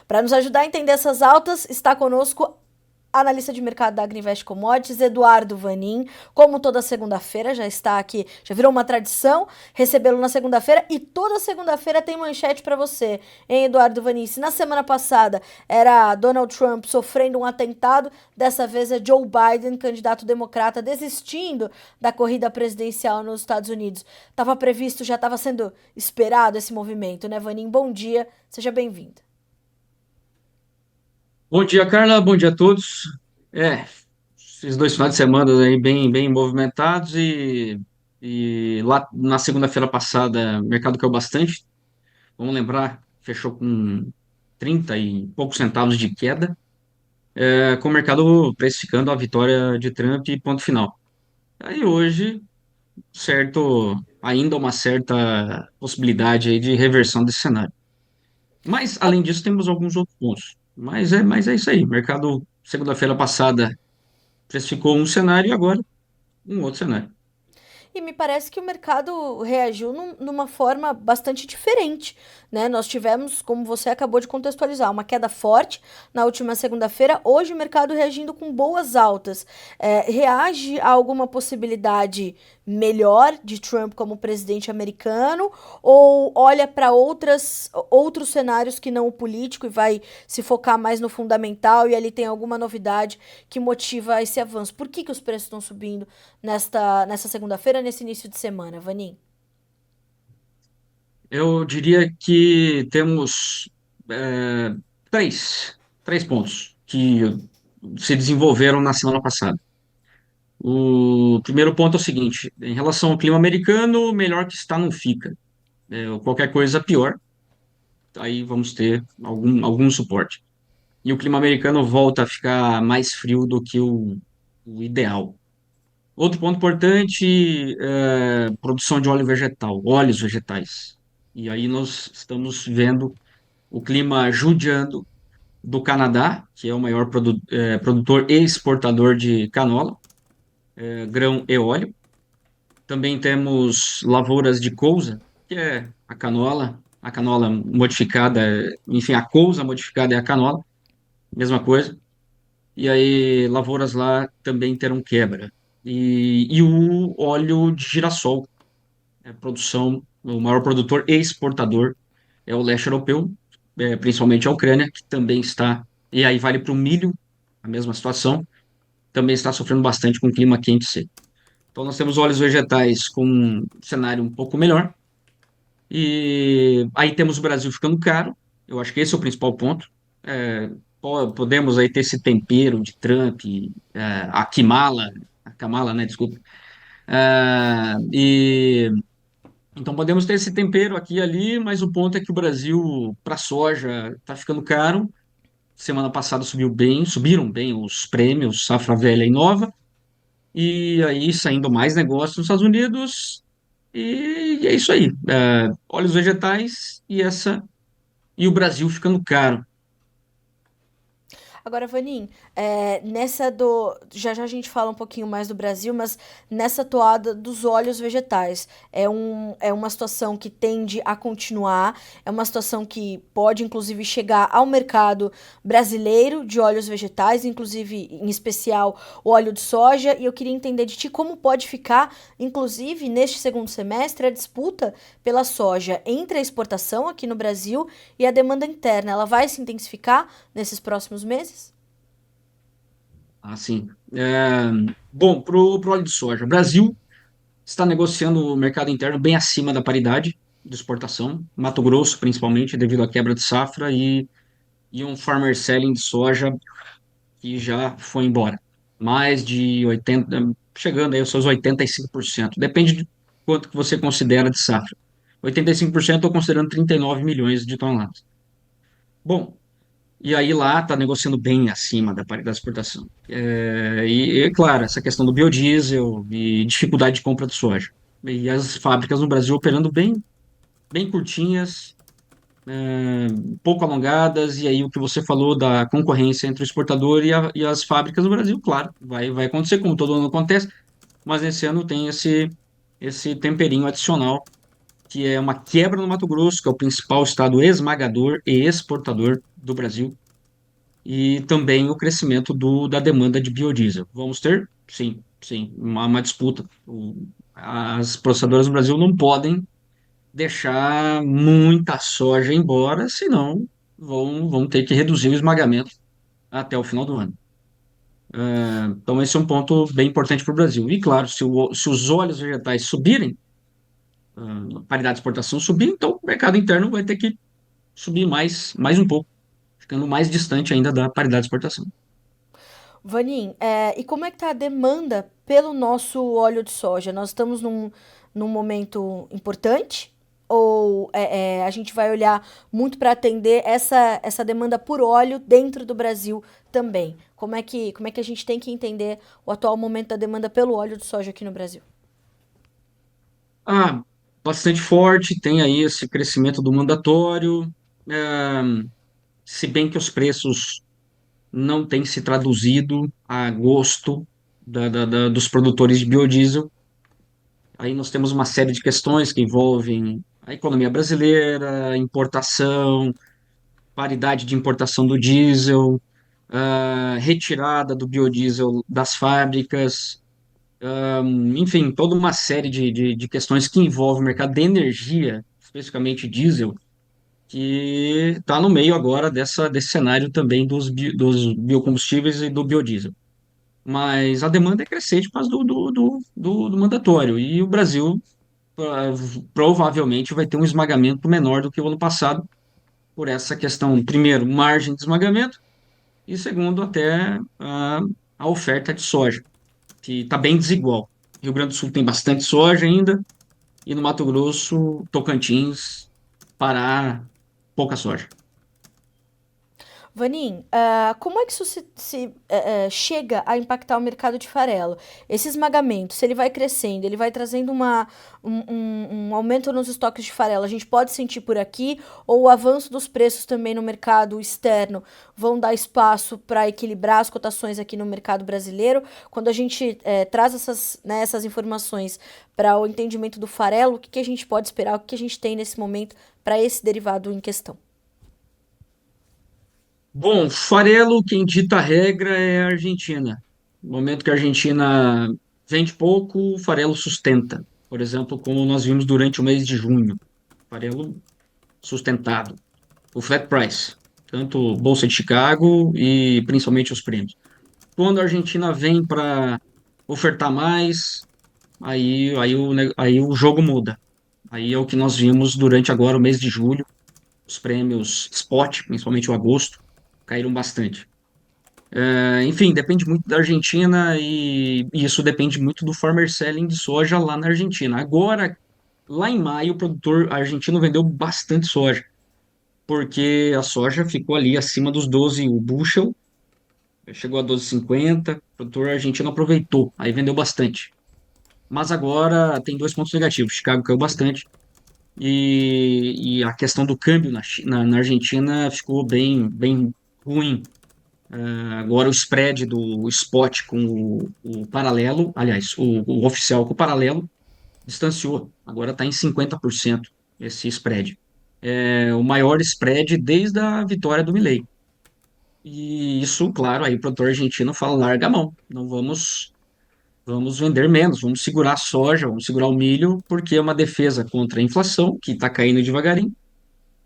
Para nos ajudar a entender essas altas, está conosco analista de mercado da Agriinvest Commodities, Eduardo Vanin. Como toda segunda-feira, já está aqui, já virou uma tradição recebê-lo na segunda-feira e toda segunda-feira tem manchete para você, hein, Eduardo Vanin? Se na semana passada era Donald Trump sofrendo um atentado, dessa vez é Joe Biden, candidato democrata, desistindo da corrida presidencial nos Estados Unidos. Estava previsto, já estava sendo esperado esse movimento, né, Vanin? Bom dia, seja bem-vindo. Bom dia, Carla. Bom dia a todos. Esses dois finais de semana aí bem movimentados e lá na segunda-feira passada o mercado caiu bastante. Vamos lembrar, fechou com 30 e poucos centavos de queda, com o mercado precificando a vitória de Trump e ponto final. Aí hoje, ainda uma certa possibilidade aí de reversão desse cenário. Mas, além disso, temos alguns outros pontos. Mas é isso aí. O mercado, segunda-feira passada, precificou um cenário e agora um outro cenário. E me parece que o mercado reagiu numa forma bastante diferente, né? Nós tivemos, como você acabou de contextualizar, uma queda forte na última segunda-feira. Hoje o mercado reagindo com boas altas. Reage a alguma possibilidade melhor de Trump como presidente americano ou olha para outros cenários que não o político e vai se focar mais no fundamental e ali tem alguma novidade que motiva esse avanço? Por que os preços estão subindo nessa segunda-feira, nesse início de semana, Vanin? Eu diria que temos é, três pontos que se desenvolveram na semana passada. O primeiro ponto é o seguinte: em relação ao clima americano, melhor que está não fica. Qualquer coisa pior, aí vamos ter algum suporte. E o clima americano volta a ficar mais frio do que o ideal. Outro ponto importante é produção de óleo vegetal, óleos vegetais. E aí nós estamos vendo o clima judiando do Canadá, que é o maior produtor e exportador de canola, grão e óleo. Também temos lavouras de couza, que é a canola modificada, enfim, a couza modificada é a canola, mesma coisa. E aí lavouras lá também terão quebra. E o óleo de girassol, o maior produtor e exportador é o leste europeu, principalmente a Ucrânia, que também está, e aí vale para o milho, a mesma situação, também está sofrendo bastante com o clima quente e seco. Então nós temos óleos vegetais com um cenário um pouco melhor, e aí temos o Brasil ficando caro, eu acho que esse é o principal ponto. É, Podemos aí ter esse tempero de Trump, a Kamala, né, desculpa. E então podemos ter esse tempero aqui e ali, mas o ponto é que o Brasil, para soja, está ficando caro. Semana passada subiram bem os prêmios safra velha e nova, e aí saindo mais negócios nos Estados Unidos, e é isso aí. Óleos vegetais e o Brasil ficando caro. Agora, Vanin, nessa do. Já já a gente fala um pouquinho mais do Brasil, mas nessa toada dos óleos vegetais. É uma situação que tende a continuar, é uma situação que pode, inclusive, chegar ao mercado brasileiro de óleos vegetais, inclusive, em especial, o óleo de soja. E eu queria entender de ti como pode ficar, inclusive, neste segundo semestre, a disputa pela soja entre a exportação aqui no Brasil e a demanda interna. Ela vai se intensificar nesses próximos meses? Assim, bom, pro óleo de soja, o Brasil está negociando o mercado interno bem acima da paridade de exportação, Mato Grosso principalmente, devido à quebra de safra e um farmer selling de soja que já foi embora. Mais de 80, chegando aí aos seus 85%. Depende de quanto que você considera de safra. 85% estou considerando 39 milhões de toneladas. Bom, e aí lá está negociando bem acima da paridade de exportação. Claro, essa questão do biodiesel e dificuldade de compra de soja. E as fábricas no Brasil operando bem curtinhas, pouco alongadas, e aí o que você falou da concorrência entre o exportador e as fábricas no Brasil, claro, vai acontecer, como todo ano acontece, mas esse ano tem esse temperinho adicional que é uma quebra no Mato Grosso, que é o principal estado esmagador e exportador do Brasil, e também o crescimento da demanda de biodiesel. Vamos ter? Sim, sim, uma disputa. As processadoras do Brasil não podem deixar muita soja embora, senão vão ter que reduzir o esmagamento até o final do ano. Então, esse é um ponto bem importante para o Brasil. E, claro, se os óleos vegetais subirem, a paridade de exportação subir, então o mercado interno vai ter que subir mais um pouco, ficando mais distante ainda da paridade de exportação. Vanin, e como é que tá a demanda pelo nosso óleo de soja? Nós estamos num momento importante? Ou a gente vai olhar muito para atender essa demanda por óleo dentro do Brasil também? Como é que a gente tem que entender o atual momento da demanda pelo óleo de soja aqui no Brasil? Ah, bastante forte, tem aí esse crescimento do mandatório, é, se bem que os preços não têm se traduzido a gosto dos produtores de biodiesel. Aí nós temos uma série de questões que envolvem a economia brasileira, importação, paridade de importação do diesel, retirada do biodiesel das fábricas, enfim, toda uma série de questões que envolvem o mercado de energia, especificamente diesel, que está no meio agora desse cenário também dos biocombustíveis e do biodiesel. Mas a demanda é crescente por causa do mandatório, e o Brasil ah, provavelmente vai ter um esmagamento menor do que o ano passado, por essa questão, primeiro, margem de esmagamento, e segundo, até a oferta de soja, que está bem desigual. Rio Grande do Sul tem bastante soja ainda, e no Mato Grosso, Tocantins, Pará, pouca soja. Vanin, como é que isso chega a impactar o mercado de farelo? Esse esmagamento, se ele vai crescendo, ele vai trazendo um aumento nos estoques de farelo, a gente pode sentir por aqui, ou o avanço dos preços também no mercado externo vão dar espaço para equilibrar as cotações aqui no mercado brasileiro? Quando a gente traz essas informações para o entendimento do farelo, o que a gente pode esperar, o que a gente tem nesse momento para esse derivado em questão? Bom, farelo, quem dita a regra é a Argentina. No momento que a Argentina vende pouco, o farelo sustenta. Por exemplo, como nós vimos durante o mês de junho. Farelo sustentado. O flat price, tanto Bolsa de Chicago e principalmente os prêmios. Quando a Argentina vem para ofertar mais, aí o jogo muda. Aí é o que nós vimos durante agora o mês de julho. Os prêmios spot, principalmente o agosto, caíram bastante. Enfim, depende muito da Argentina e isso depende muito do farmer selling de soja lá na Argentina. Agora, lá em maio, o produtor argentino vendeu bastante soja, porque a soja ficou ali acima dos 12 o bushel, chegou a 12,50, o produtor argentino aproveitou, aí vendeu bastante. Mas agora tem dois pontos negativos. Chicago caiu bastante e a questão do câmbio na Argentina ficou bem ruim. Agora o spread do spot com o paralelo, aliás, o oficial com o paralelo, distanciou. Agora está em 50% esse spread. É o maior spread desde a vitória do Milei. E isso, claro, aí o produtor argentino fala, larga a mão, não vamos vender menos, vamos segurar a soja, vamos segurar o milho, porque é uma defesa contra a inflação, que está caindo devagarinho,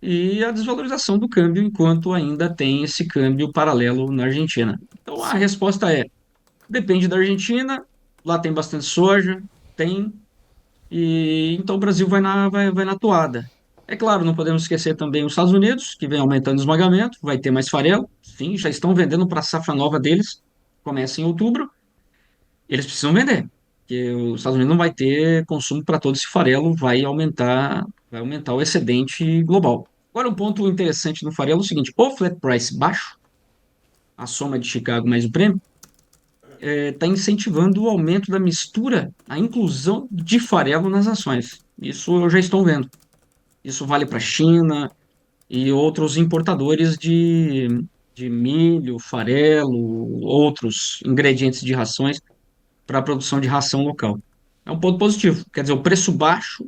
e a desvalorização do câmbio, enquanto ainda tem esse câmbio paralelo na Argentina. Então a Sim. resposta é: depende da Argentina, lá tem bastante soja, tem, e então o Brasil vai na toada. É claro, não podemos esquecer também os Estados Unidos, que vem aumentando o esmagamento, vai ter mais farelo, sim, já estão vendendo para a safra nova deles, começa em outubro, eles precisam vender, porque os Estados Unidos não vai ter consumo para todo esse farelo, vai aumentar o excedente global. Agora, um ponto interessante no farelo é o seguinte: o flat price baixo, a soma de Chicago mais o prêmio, está incentivando o aumento da mistura, a inclusão de farelo nas ações. Isso eu já estou vendo. Isso vale para a China e outros importadores de milho, farelo, outros ingredientes de rações para a produção de ração local. É um ponto positivo. Quer dizer, o preço baixo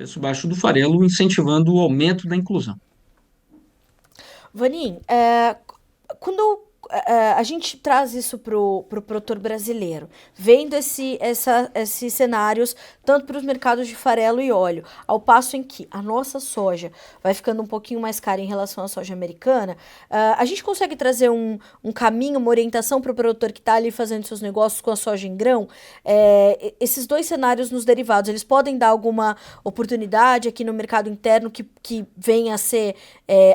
preço baixo do farelo, incentivando o aumento da inclusão. Vanin, quando a gente traz isso pro produtor brasileiro, vendo esses cenários tanto para os mercados de farelo e óleo, ao passo em que a nossa soja vai ficando um pouquinho mais cara em relação à soja americana, a gente consegue trazer um caminho, uma orientação para o produtor que está ali fazendo seus negócios com a soja em grão? Esses dois cenários nos derivados, eles podem dar alguma oportunidade aqui no mercado interno que venha a ser,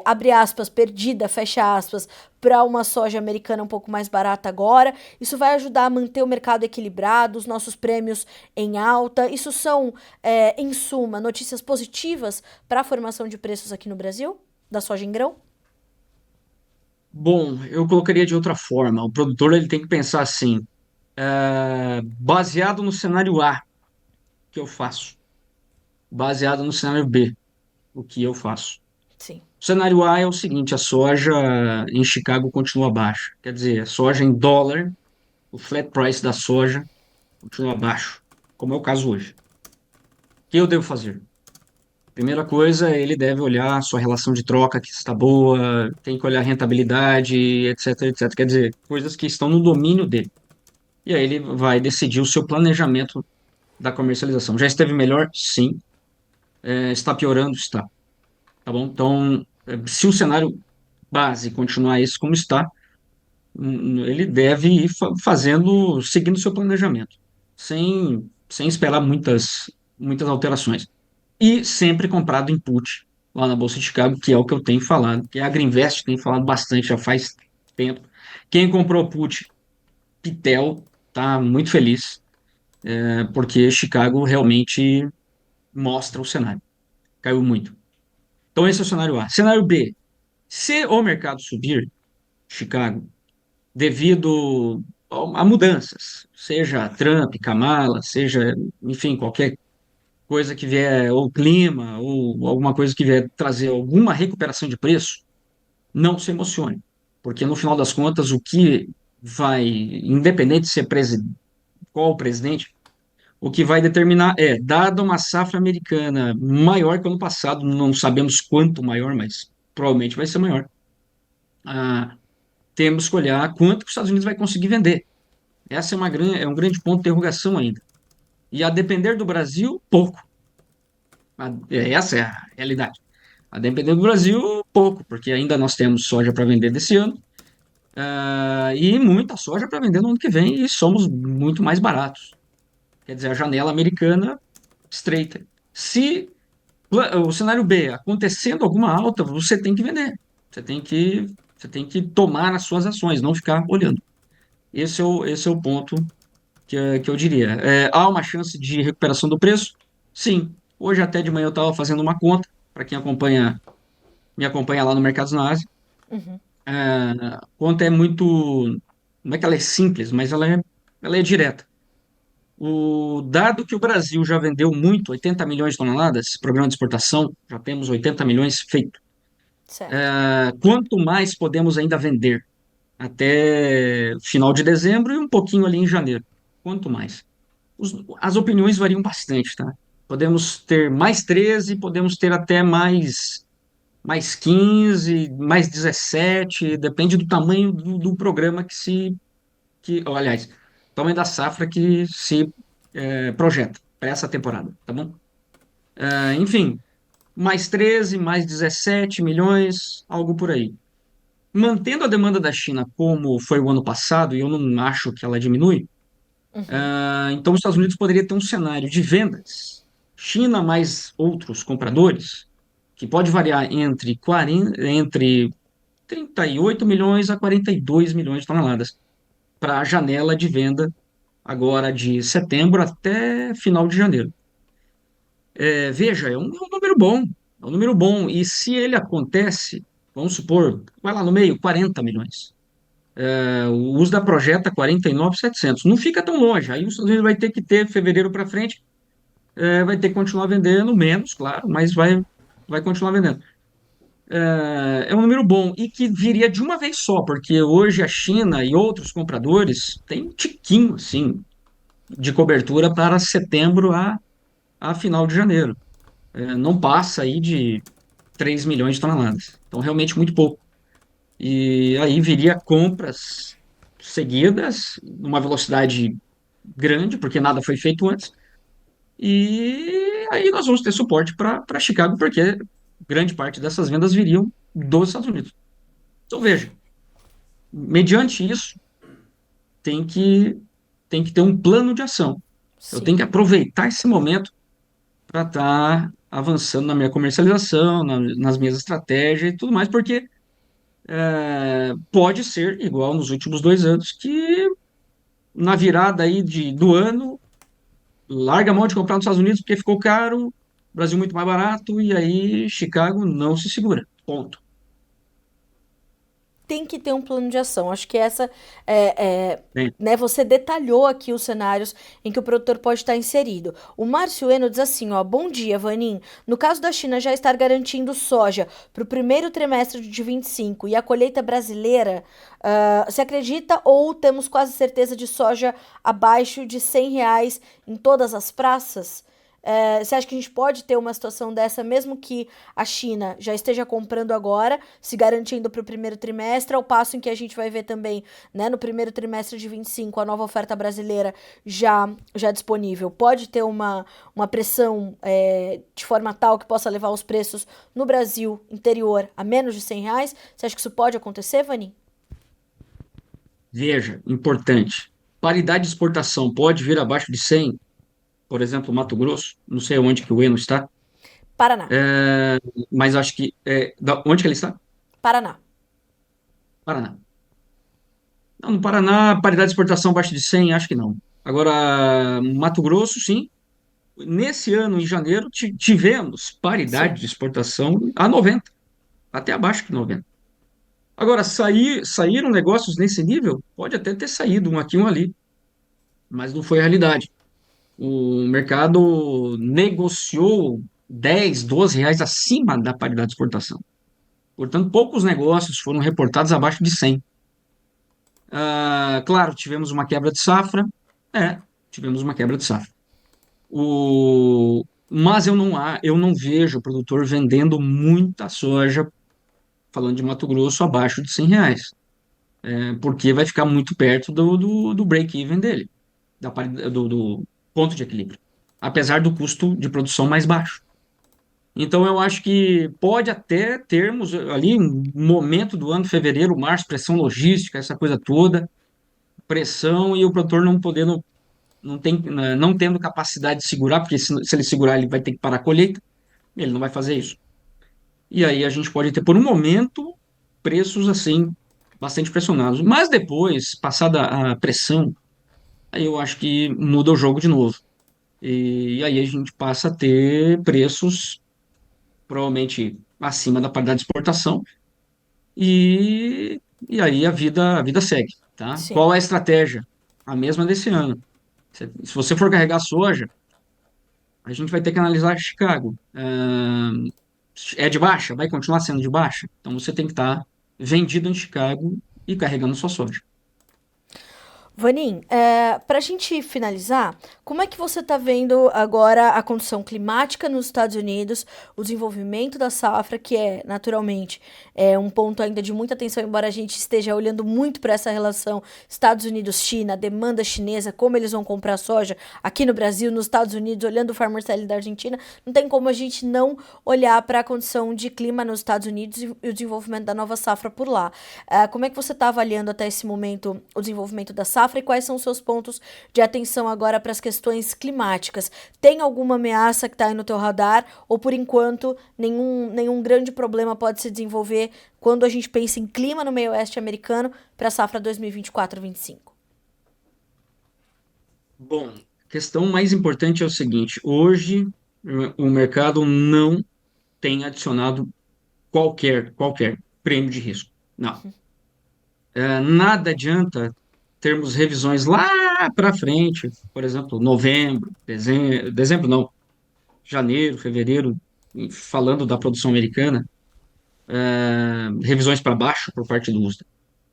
abre aspas, perdida, fecha aspas, para uma soja americana um pouco mais barata agora. Isso vai ajudar a manter o mercado equilibrado, os nossos prêmios em alta. Isso são, em suma, notícias positivas para a formação de preços aqui no Brasil, da soja em grão? Bom, eu colocaria de outra forma. O produtor ele tem que pensar assim, baseado no cenário A, o que eu faço? Baseado no cenário B, o que eu faço? Sim. O cenário A é o seguinte: a soja em Chicago continua baixa. Quer dizer, a soja em dólar, o flat price da soja continua baixo, como é o caso hoje. O que eu devo fazer? Primeira coisa, ele deve olhar a sua relação de troca, que está boa, tem que olhar a rentabilidade, etc, etc. Quer dizer, coisas que estão no domínio dele. E aí ele vai decidir o seu planejamento da comercialização. Já esteve melhor? Sim. Está piorando? Está. Tá bom? Então, se o cenário base continuar esse como está, ele deve ir fazendo, seguindo o seu planejamento, sem esperar muitas alterações. E sempre comprado input lá na Bolsa de Chicago, que é o que eu tenho falado, que a Agriinvest tem falado bastante, já faz tempo. Quem comprou put, Pitel, está muito feliz, porque Chicago realmente mostra o cenário. Caiu muito. Então esse é o cenário A. Cenário B, se o mercado subir, Chicago, devido a mudanças, seja Trump, Kamala, seja, enfim, qualquer coisa que vier, ou clima, ou alguma coisa que vier trazer alguma recuperação de preço, não se emocione, porque no final das contas, o que vai, independente de ser qual o presidente, o que vai determinar é, dada uma safra americana maior que o ano passado, não sabemos quanto maior, mas provavelmente vai ser maior, ah, temos que olhar quanto que os Estados Unidos vai conseguir vender. Essa é um grande ponto de interrogação ainda. E a depender do Brasil, pouco. Essa é a realidade. A depender do Brasil, pouco, porque ainda nós temos soja para vender desse ano, e muita soja para vender no ano que vem, e somos muito mais baratos. Quer dizer, a janela americana estreita. Se o cenário B acontecendo alguma alta, você tem que vender. Você tem que tomar as suas ações, não ficar olhando. Esse é o ponto que eu diria. Há uma chance de recuperação do preço? Sim. Hoje até de manhã eu estava fazendo uma conta, para quem me acompanha lá no Mercados na Ásia. Uhum. A conta é muito, não é que ela é simples, mas ela é direta. O dado que o Brasil já vendeu muito, 80 milhões de toneladas, programa de exportação, já temos 80 milhões feito. Certo. Quanto mais podemos ainda vender? Até final de dezembro e um pouquinho ali em janeiro. Quanto mais? As opiniões variam bastante, tá? Podemos ter mais 13, podemos ter até mais 15, mais 17, depende do tamanho do programa aliás, tamanho da safra que se projeta para essa temporada, tá bom? Enfim, mais 13, mais 17 milhões, algo por aí. Mantendo a demanda da China como foi o ano passado, e eu não acho que ela diminui, Uhum. então os Estados Unidos poderia ter um cenário de vendas, China mais outros compradores, que pode variar entre 38 milhões a 42 milhões de toneladas, para a janela de venda agora de setembro até final de janeiro. Veja, é um número bom, é um número bom, e se ele acontece, vamos supor, vai lá no meio, 40 milhões. O USDA projeta 49.700. Não fica tão longe. Aí os Estados Unidos vai ter que ter fevereiro para frente, vai ter que continuar vendendo menos, claro, mas vai continuar vendendo. É um número bom e que viria de uma vez só, porque hoje a China e outros compradores têm um tiquinho assim de cobertura para setembro a final de janeiro. não passa aí de 3 milhões de toneladas. Então, realmente muito pouco. E aí viria compras seguidas, numa velocidade grande, porque nada foi feito antes. E aí nós vamos ter suporte para Chicago, porque grande parte dessas vendas viriam dos Estados Unidos. Então, veja, mediante isso, tem que, tem que ter um plano de ação. Eu tenho Sim. que aproveitar esse momento para estar avançando na minha comercialização, nas minhas estratégias e tudo mais, porque pode ser igual nos últimos 2 anos, que na virada aí do ano, larga a mão de comprar nos Estados Unidos porque ficou caro, Brasil muito mais barato, e aí Chicago não se segura. Ponto. Tem que ter um plano de ação. Acho que essa Bem, né, você detalhou aqui os cenários em que o produtor pode estar inserido. O Márcio Eno diz assim, ó, bom dia, Vanin. No caso da China já estar garantindo soja para o primeiro trimestre de 25 e a colheita brasileira, você acredita ou temos quase certeza de soja abaixo de R$ 100 em todas as praças? Você acha que a gente pode ter uma situação dessa, mesmo que a China já esteja comprando agora, se garantindo para o primeiro trimestre, ao passo em que a gente vai ver também, né, no primeiro trimestre de 25, a nova oferta brasileira já disponível? Pode ter uma pressão de forma tal que possa levar os preços no Brasil interior a menos de R$ 100? Você acha que isso pode acontecer, Vani? veja, importante. Paridade de exportação pode vir abaixo de 100, por exemplo, Mato Grosso, não sei onde que o Eno está, Paraná. mas acho que. Onde que ele está? Paraná. Paraná. Não, no Paraná, paridade de exportação abaixo de 100, acho que não. Agora, Mato Grosso, sim. Nesse ano, em janeiro, tivemos Sim. paridade de exportação a 90, até abaixo de 90. Agora, saíram negócios nesse nível? Pode até ter saído um aqui, um ali, mas não foi a realidade. O mercado negociou 10, 12 reais acima da paridade de exportação. Portanto, poucos negócios foram reportados abaixo de 100. Claro, tivemos uma quebra de safra. Tivemos uma quebra de safra. Mas eu não vejo o produtor vendendo muita soja, falando de Mato Grosso, abaixo de 100 reais, porque vai ficar muito perto do break-even dele, do ponto de equilíbrio, apesar do custo de produção mais baixo. Então, eu acho que pode até termos ali um momento do ano, fevereiro, março, pressão logística, essa coisa toda, pressão e o produtor não podendo, não tendo capacidade de segurar, porque se ele segurar, ele vai ter que parar a colheita, ele não vai fazer isso. E aí a gente pode ter, por um momento, preços assim, bastante pressionados. Mas depois, passada a pressão, aí eu acho que muda o jogo de novo. E aí a gente passa a ter preços provavelmente acima da paridade de exportação. E aí a vida segue, tá? Sim. Qual é a estratégia? A mesma desse ano. Se você for carregar soja, a gente vai ter que analisar Chicago. É de baixa? Vai continuar sendo de baixa? Então você tem que estar vendido em Chicago e carregando sua soja. Vanin, para a gente finalizar, como é que você está vendo agora a condição climática nos Estados Unidos, o desenvolvimento da safra, que é naturalmente um ponto ainda de muita atenção, embora a gente esteja olhando muito para essa relação Estados Unidos-China, demanda chinesa, como eles vão comprar soja aqui no Brasil, nos Estados Unidos, olhando o Farmer Sale da Argentina, não tem como a gente não olhar para a condição de clima nos Estados Unidos e o desenvolvimento da nova safra por lá. Como é que você está avaliando até esse momento o desenvolvimento da safra e quais são os seus pontos de atenção agora para as questões climáticas? Tem alguma ameaça que está aí no teu radar ou, por enquanto, nenhum grande problema pode se desenvolver quando a gente pensa em clima no meio oeste americano para a safra 2024-25? Bom, a questão mais importante é o seguinte: hoje o mercado não tem adicionado qualquer prêmio de risco. Não. Nada adianta termos revisões lá para frente, por exemplo, novembro, dezembro não, janeiro, fevereiro, falando da produção americana, revisões para baixo por parte do USDA,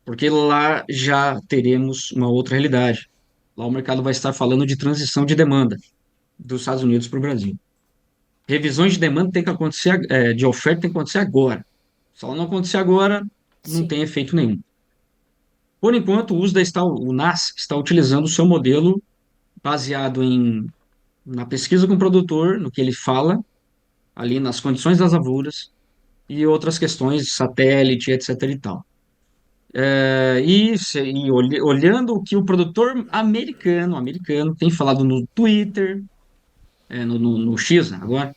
porque lá já teremos uma outra realidade. Lá o mercado vai estar falando de transição de demanda dos Estados Unidos para o Brasil. revisões de demanda tem que acontecer, de oferta tem que acontecer agora. Se ela não acontecer agora, não Sim. tem efeito nenhum. Por enquanto, o NAS está utilizando o seu modelo baseado na pesquisa com o produtor, no que ele fala, ali nas condições das lavouras e outras questões de satélite, etc. e tal. Olhando o que o produtor americano tem falado no Twitter, no X, né, agora,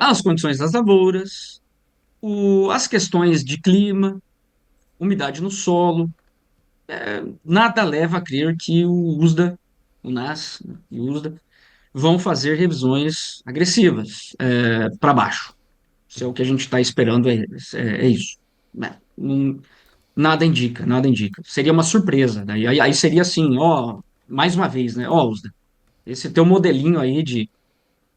as condições das lavouras, as questões de clima, umidade no solo, nada leva a crer que o NAS e o USDA vão fazer revisões agressivas para baixo. Isso é o que a gente está esperando, é isso. Né? Nada indica, nada indica. Seria uma surpresa, né? Aí seria assim, ó, mais uma vez, né? Ó, USDA, esse teu modelinho aí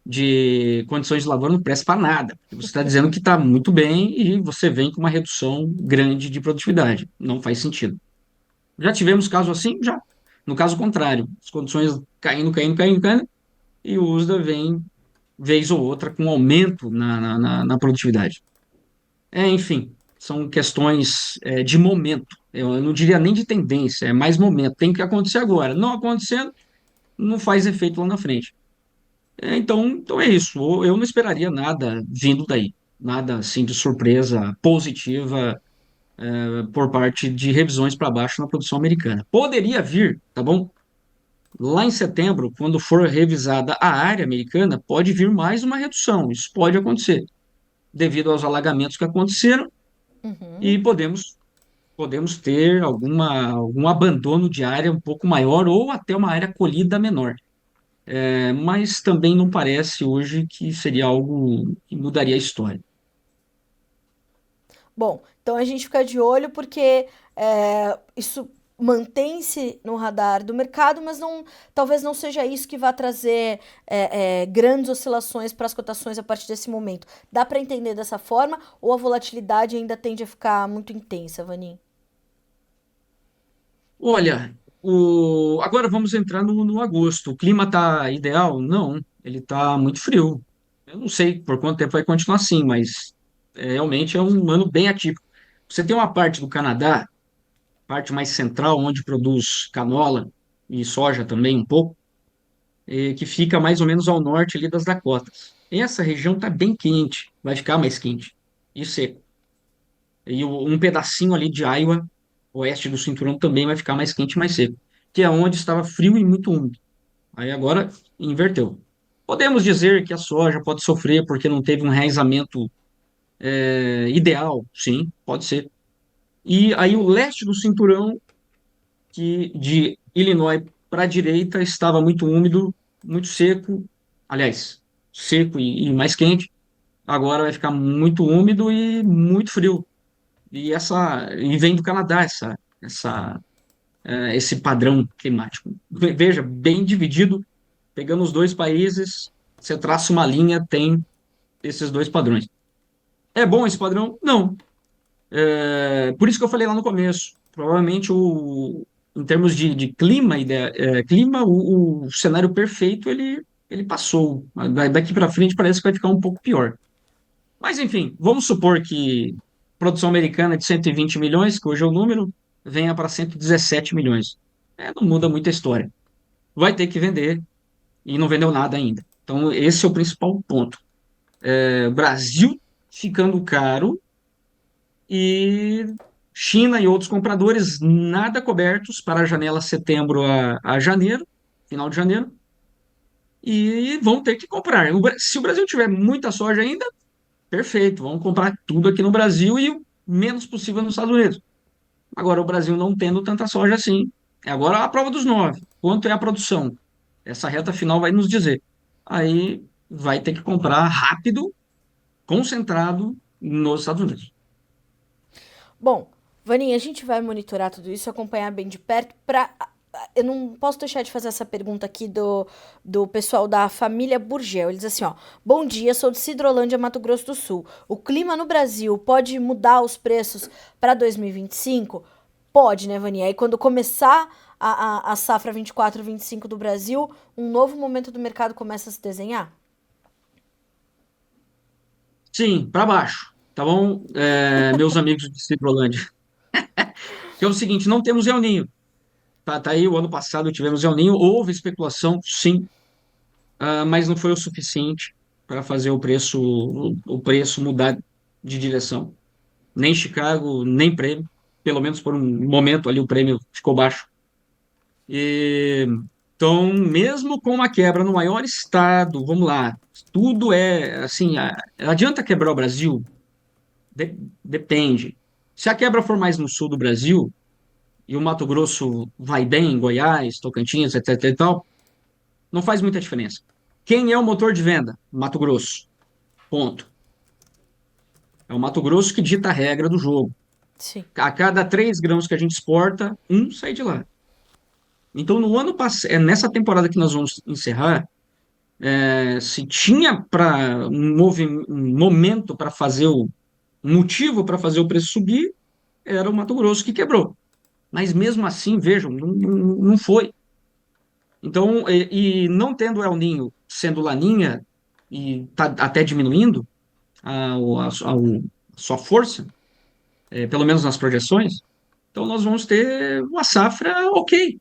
de condições de lavoura não presta para nada. Porque você está dizendo que está muito bem e você vem com uma redução grande de produtividade. Não faz sentido. Já tivemos caso assim? Já. No caso contrário, as condições caindo, e o USDA vem, vez ou outra, com aumento na produtividade. Enfim, são questões de momento. Eu não diria nem de tendência, é mais momento. Tem que acontecer agora. Não acontecendo, não faz efeito lá na frente. Então é isso. Eu não esperaria nada vindo daí. Nada assim de surpresa positiva por parte de revisões para baixo na produção americana. Poderia vir, tá bom? Lá em setembro, quando for revisada a área americana, pode vir mais uma redução. Isso pode acontecer, devido aos alagamentos que aconteceram, e Uhum. podemos ter algum abandono de área um pouco maior ou até uma área colhida menor. Mas também não parece hoje que seria algo que mudaria a história. Bom, então a gente fica de olho porque isso mantém-se no radar do mercado, mas não, talvez não seja isso que vá trazer grandes oscilações para as cotações a partir desse momento. Dá para entender dessa forma ou a volatilidade ainda tende a ficar muito intensa, Vanin? Olha, agora vamos entrar no agosto. O clima está ideal? Não, ele está muito frio. Eu não sei por quanto tempo vai continuar assim, mas realmente é um ano bem atípico. Você tem uma parte do Canadá, parte mais central, onde produz canola e soja também um pouco, que fica mais ou menos ao norte ali das Dakotas. Essa região está bem quente, vai ficar mais quente e seco. E um pedacinho ali de Iowa, oeste do cinturão, também vai ficar mais quente e mais seco, que é onde estava frio e muito úmido. Aí agora inverteu. Podemos dizer que a soja pode sofrer porque não teve um enraizamento ideal, sim, pode ser. E aí o leste do cinturão, que de Illinois para a direita, estava muito úmido, muito seco, aliás, seco e mais quente. Agora vai ficar muito úmido e muito frio. E vem do Canadá esse padrão climático. Veja, bem dividido, pegando os dois países, você traça uma linha, tem esses dois padrões. É bom esse padrão? Não. Por isso que eu falei lá no começo. Provavelmente, em termos de clima, clima o cenário perfeito ele passou. Daqui para frente parece que vai ficar um pouco pior. Mas, enfim, vamos supor que produção americana de 120 milhões, que hoje é o número, venha para 117 milhões. Não muda muita história. Vai ter que vender e não vendeu nada ainda. Então, esse é o principal ponto. Brasil ficando caro e China e outros compradores nada cobertos para a janela setembro a janeiro, final de janeiro, e vão ter que comprar. Se o Brasil tiver muita soja ainda, perfeito, vamos comprar tudo aqui no Brasil e o menos possível nos Estados Unidos. Agora, o Brasil não tendo tanta soja assim. Agora a prova dos nove. Quanto é a produção? Essa reta final vai nos dizer. Aí vai ter que comprar rápido, concentrado nos Estados Unidos. Bom, Vaninha, a gente vai monitorar tudo isso, acompanhar bem de perto para eu não posso deixar de fazer essa pergunta aqui do pessoal da família Burgel. Eles dizem assim, ó, bom dia, sou de Sidrolândia, Mato Grosso do Sul. O clima no Brasil pode mudar os preços para 2025? Pode, né, Vani? Aí quando começar a safra 24, 25 do Brasil, um novo momento do mercado começa a se desenhar? Sim, para baixo, tá bom? Meus amigos de Ciprolândia. Que é o seguinte, não temos El Ninho. Tá aí, o ano passado tivemos El Ninho, houve especulação, sim, mas não foi o suficiente para fazer o preço mudar de direção. Nem Chicago, nem prêmio. Pelo menos por um momento ali o prêmio ficou baixo. E, então, mesmo com uma quebra no maior estado, vamos lá, tudo é assim, adianta quebrar o Brasil? Depende. Se a quebra for mais no sul do Brasil e o Mato Grosso vai bem, Goiás, Tocantins, etc e tal, não faz muita diferença. Quem é o motor de venda? Mato Grosso. Ponto. É o Mato Grosso que dita a regra do jogo. Sim. A cada 3 grãos que a gente exporta, um sai de lá. Então, no ano passado, nessa temporada que nós vamos encerrar, se tinha para um momento para fazer um motivo para fazer o preço subir, era o Mato Grosso que quebrou. Mas mesmo assim, vejam, não foi. Então, e não tendo El Ninho sendo Laninha e tá até diminuindo a sua força, pelo menos nas projeções, então nós vamos ter uma safra ok,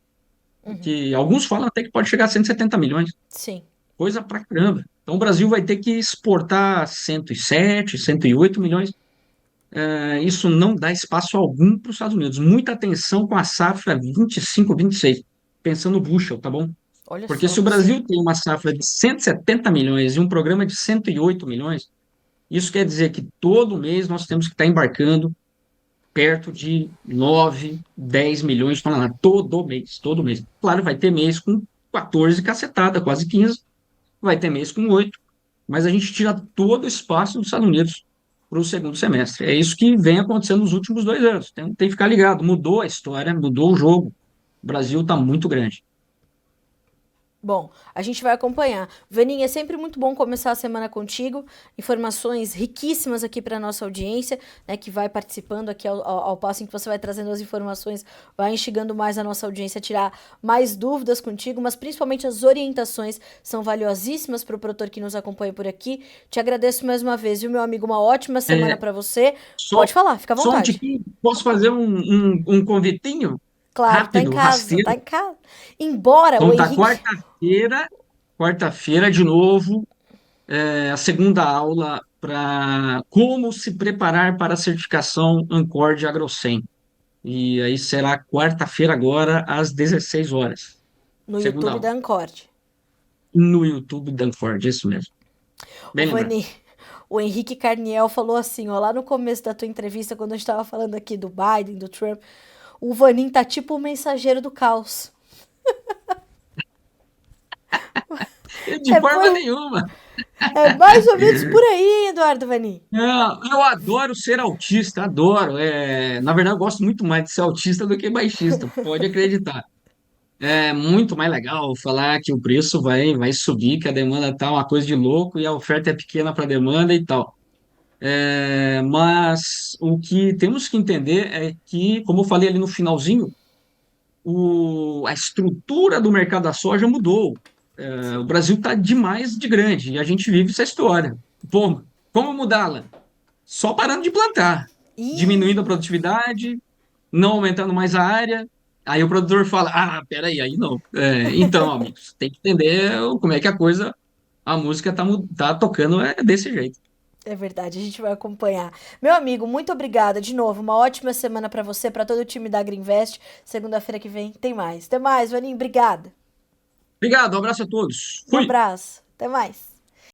Uhum. que alguns falam até que pode chegar a 170 milhões, Sim. coisa pra caramba. Então o Brasil vai ter que exportar 107, 108 milhões. Isso não dá espaço algum para os Estados Unidos. Muita atenção com a safra 25, 26, pensando no bushel, tá bom? Olha Porque só. se o Sim. Brasil tem uma safra de 170 milhões e um programa de 108 milhões, isso quer dizer que todo mês nós temos que estar embarcando perto de 9, 10 milhões de toneladas, todo mês, todo mês. Claro, vai ter mês com 14 cacetada, quase 15, vai ter mês com 8, mas a gente tira todo o espaço dos Estados Unidos para o segundo semestre. É isso que vem acontecendo nos últimos 2 anos. Tem que ficar ligado. Mudou a história, mudou o jogo. O Brasil está muito grande. Bom, a gente vai acompanhar. Vaninha, é sempre muito bom começar a semana contigo. Informações riquíssimas aqui para nossa audiência, né, que vai participando aqui ao passo em que você vai trazendo as informações, vai instigando mais a nossa audiência a tirar mais dúvidas contigo, mas principalmente as orientações são valiosíssimas para o produtor que nos acompanha por aqui. Te agradeço mais uma vez, viu, meu amigo? Uma ótima semana É, para você. só, Pode falar, fica à só um vontade. tiquinho, posso fazer um convitinho Claro, tá em rápido, casa, tá rasteiro? em casa. Embora o Então tá Henrique. quarta-feira de novo, a segunda aula para como se preparar para a certificação Ancor de AgroSem. E aí será quarta-feira agora, às 16 horas. No Segunda YouTube da aula. Ancord. No YouTube da Ancord, isso mesmo. O Bem lembrado. Vani, o Henrique Carniel falou assim, ó, lá no começo da tua entrevista, quando a gente tava falando aqui do Biden, do Trump, o Vanin tá tipo o mensageiro do caos. De É, forma nenhuma. é mais ou menos por aí, Eduardo Vanin. Eu adoro ser autista, adoro. Na verdade, eu gosto muito mais de ser autista do que baixista, pode acreditar. É muito mais legal falar que o preço vai subir, que a demanda tá uma coisa de louco e a oferta é pequena para a demanda e tal. Mas o que temos que entender é que, como eu falei ali no finalzinho, a estrutura do mercado da soja mudou. O Sim. Brasil está demais de grande e a gente vive essa história. Bom, como mudá-la? Só parando de plantar, diminuindo a Ih, produtividade, não aumentando mais a área. Aí o produtor fala: Ah, peraí, aí não. Então, amigos, tem que entender como é que a música tá tocando desse jeito. é verdade, a gente vai acompanhar. Meu amigo, muito obrigada de novo. Uma ótima semana pra você, pra todo o time da Greenvest. Segunda-feira que vem tem mais. Até mais, Vanin, obrigada. Obrigado, um abraço a todos. Um Fui! abraço. Até mais.